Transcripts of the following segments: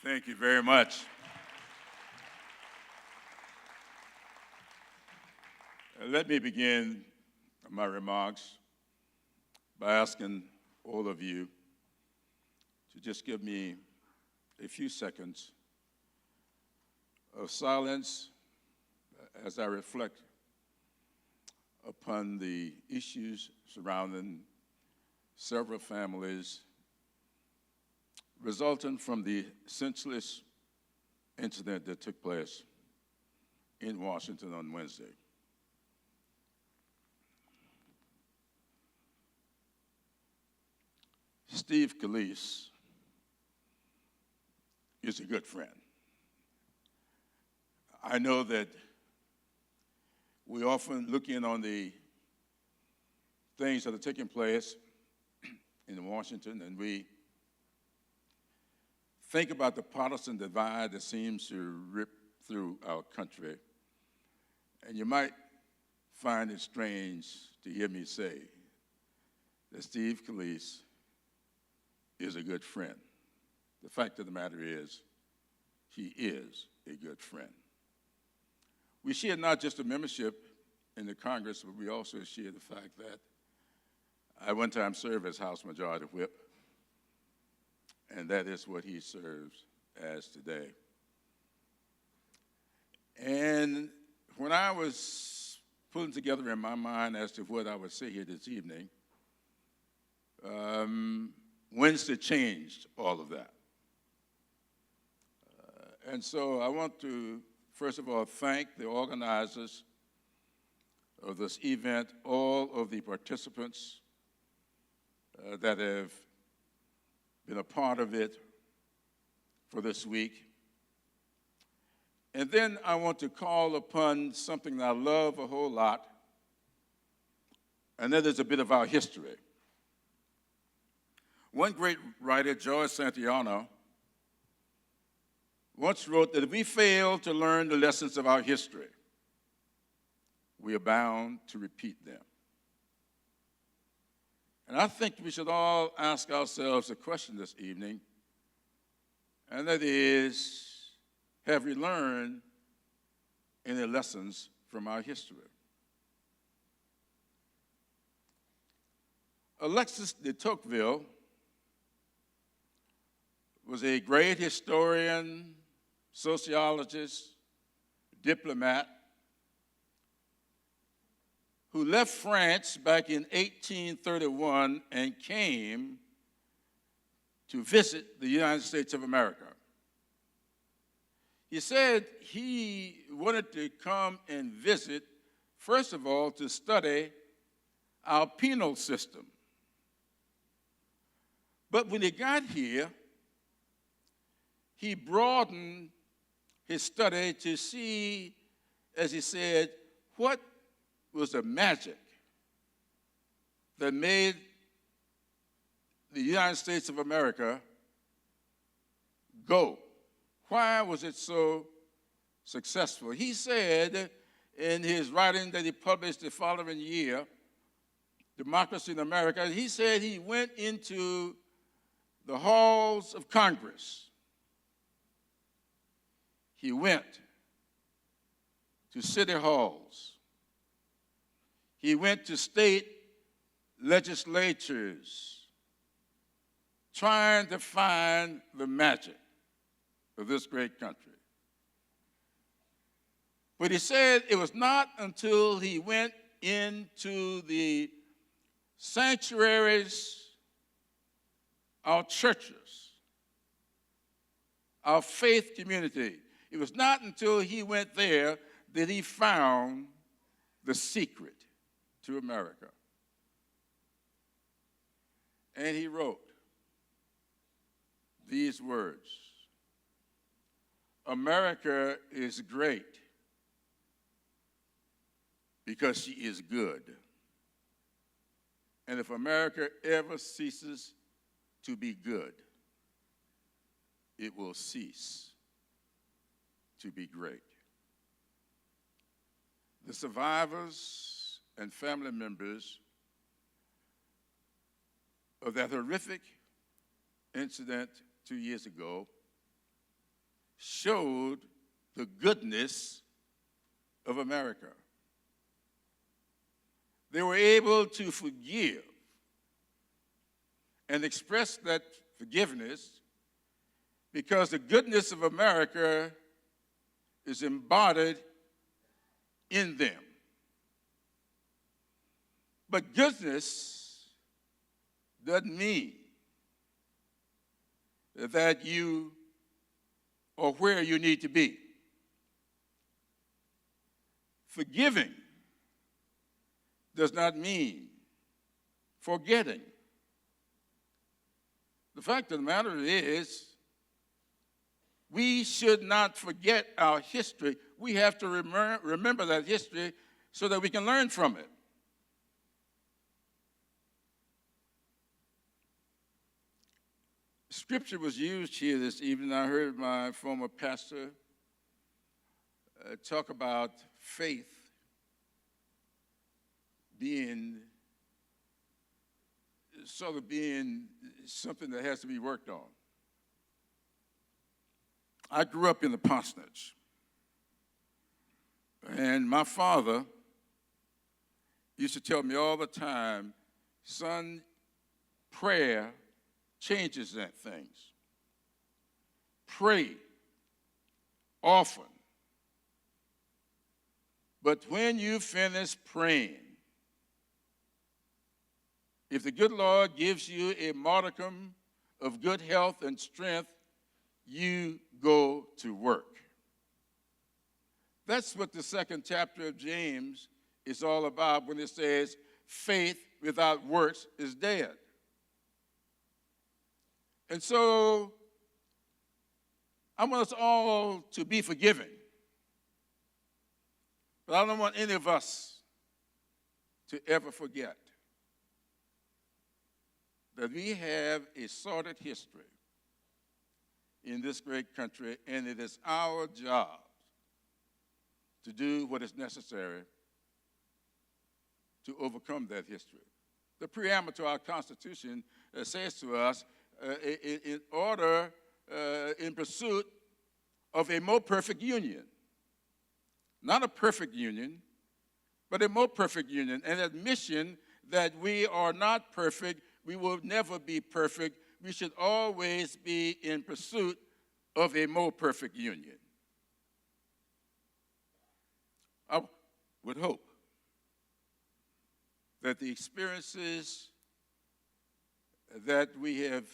Thank you very much. Let me begin my remarks by asking all of you to just give me a few seconds of silence as I reflect upon the issues surrounding several families resulting from the senseless incident that took place in Washington on Wednesday. Steve Scalise is a good friend. I know that we often look in on the things that are taking place in Washington, and we think about the partisan divide that seems to rip through our country. And you might find it strange to hear me say that Steve Scalise is a good friend. The fact of the matter is, he is a good friend. We share not just a membership in the Congress, but we also share the fact that I one time served as House Majority Whip, and that is what he serves as today. And when I was putting together in my mind as to what I would say here this evening, Wednesday changed all of that. And so I want to, first of all, thank the organizers of this event, all of the participants that have been a part of it for this week. And then I want to call upon something that I love a whole lot, and that is a bit of our history. One great writer, George Santayana, once wrote that if we fail to learn the lessons of our history, we are bound to repeat them. And I think we should all ask ourselves a question this evening, and that is, have we learned any lessons from our history? Alexis de Tocqueville was a great historian, sociologist, diplomat, who left France back in 1831 and came to visit the United States of America. He said he wanted to come and visit, first of all, to study our penal system. But when he got here, he broadened his study to see, as he said, what was the magic that made the United States of America go. Why was it so successful? He said in his writing that he published the following year, Democracy in America, he said he went into the halls of Congress. He went to city halls. He went to state legislatures trying to find the magic of this great country. But he said it was not until he went into the sanctuaries, our churches, our faith community, it was not until he went there that he found the secret to America. And he wrote these words: America is great because she is good. And if America ever ceases to be good, it will cease to be great. The survivors and family members of that horrific incident 2 years ago showed the goodness of America. They were able to forgive and express that forgiveness because the goodness of America is embodied in them. But goodness doesn't mean that you are where you need to be. Forgiving does not mean forgetting. The fact of the matter is, we should not forget our history. We have to remember that history so that we can learn from it. Scripture was used here this evening. I heard my former pastor talk about faith being something that has to be worked on. I grew up in the parsonage, and my father used to tell me all the time, son, prayer changes that things. Pray often. But when you finish praying, if the good Lord gives you a modicum of good health and strength, you go to work. That's what the second chapter of James is all about when it says, faith without works is dead. And so I want us all to be forgiving. But I don't want any of us to ever forget that we have a sordid history in this great country, and it is our job to do what is necessary to overcome that history. The preamble to our Constitution says to us, in pursuit of a more perfect union. Not a perfect union, but a more perfect union, an admission that we are not perfect, we will never be perfect, we should always be in pursuit of a more perfect union. I would hope that the experiences that we have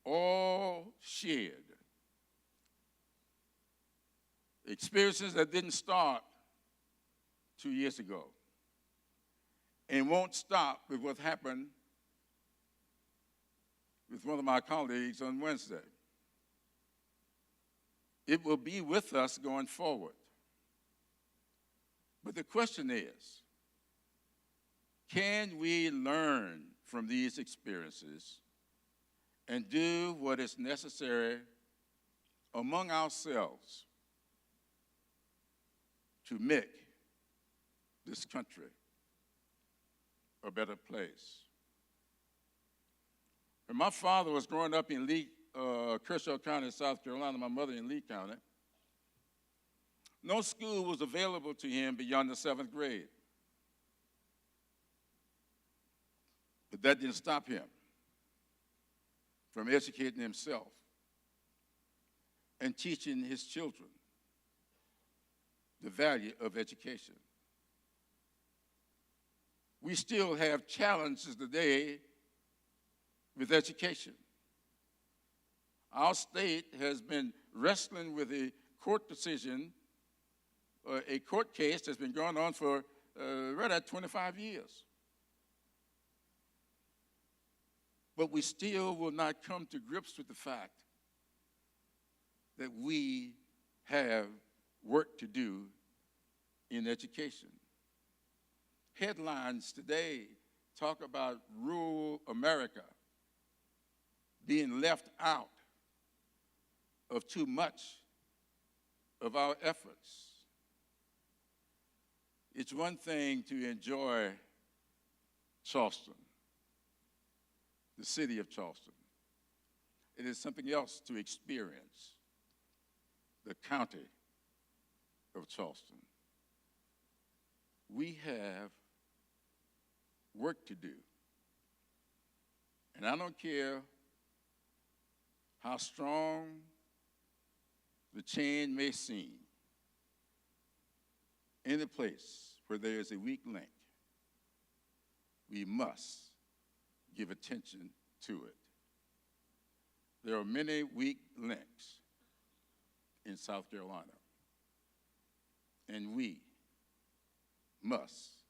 all shared, experiences that didn't start 2 years ago and won't stop with what happened with one of my colleagues on Wednesday. It will be with us going forward. But the question is, can we learn from these experiences and do what is necessary among ourselves to make this country a better place? When my father was growing up in Kershaw County, South Carolina, my mother in Lee County, no school was available to him beyond the 7th grade. But that didn't stop him from educating himself and teaching his children the value of education. We still have challenges today with education. Our state has been wrestling with a court decision, a court case that's been going on for right at 25 years. But we still will not come to grips with the fact that we have work to do in education. Headlines today talk about rural America being left out of too much of our efforts. It's one thing to enjoy Charleston, the city of Charleston. It is something else to experience the county of Charleston. We have work to do. And I don't care how strong the chain may seem. Any place where there is a weak link, we must give attention to it. There are many weak links in South Carolina, and we must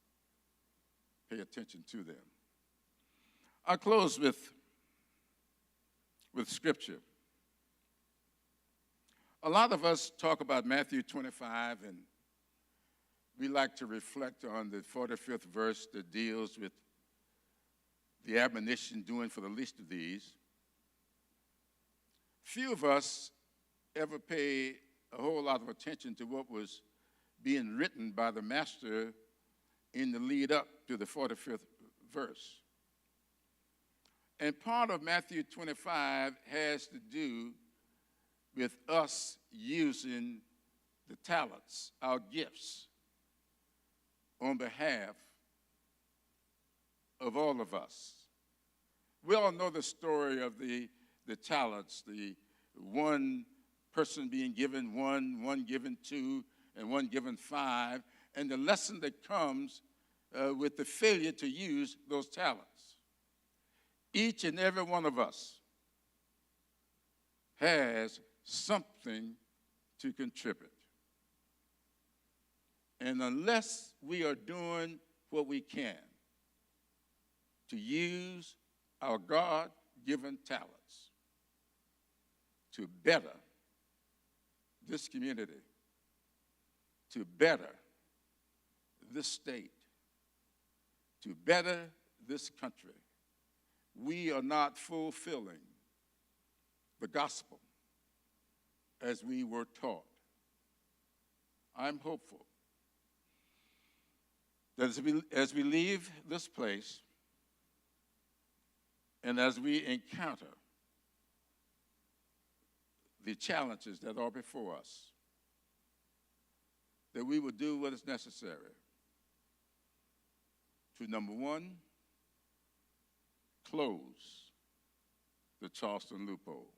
pay attention to them. I'll close with scripture. A lot of us talk about Matthew 25, and we like to reflect on the 45th verse that deals with the admonition doing for the least of these. Few of us ever pay a whole lot of attention to what was being written by the master in the lead up to the 45th verse. And part of Matthew 25 has to do with us using the talents, our gifts, on behalf of all of us. We all know the story of the talents, the one person being given one given two, and one given five, and the lesson that comes with the failure to use those talents. Each and every one of us has something to contribute. And unless we are doing what we can to use our God-given talents to better this community, to better this state, to better this country, we are not fulfilling the gospel as we were taught. I'm hopeful that as we leave this place and as we encounter the challenges that are before us, that we will do what is necessary to, number one, close the Charleston Loophole.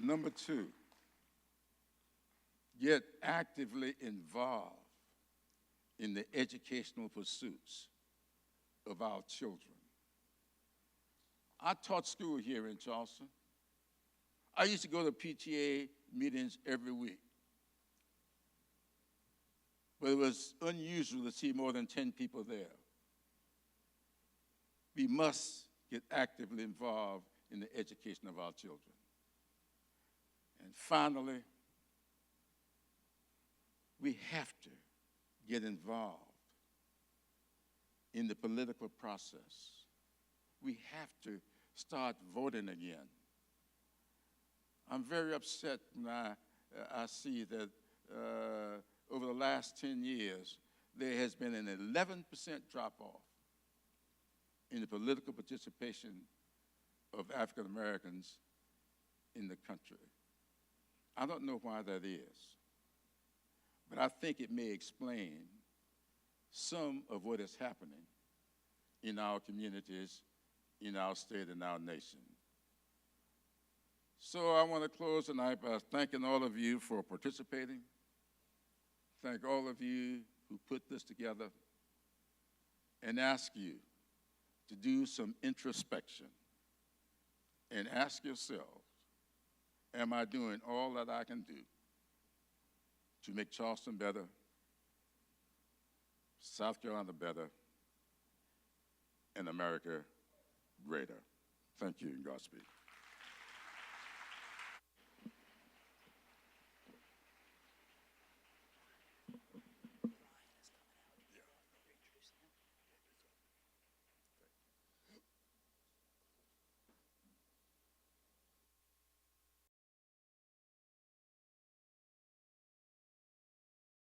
Number two, get actively involved in the educational pursuits of our children. I taught school here in Charleston. I used to go to PTA meetings every week. But it was unusual to see more than 10 people there. We must get actively involved in the education of our children. And finally, we have to get involved in the political process. We have to start voting again. I'm very upset when I see that over the last 10 years, there has been an 11% drop-off in the political participation of African Americans in the country. I don't know why that is, but I think it may explain some of what is happening in our communities, in our state, and our nation. So I want to close tonight by thanking all of you for participating. Thank all of you who put this together, and ask you to do some introspection and ask yourself, am I doing all that I can do to make Charleston better, South Carolina better, and America greater? Thank you, and Godspeed.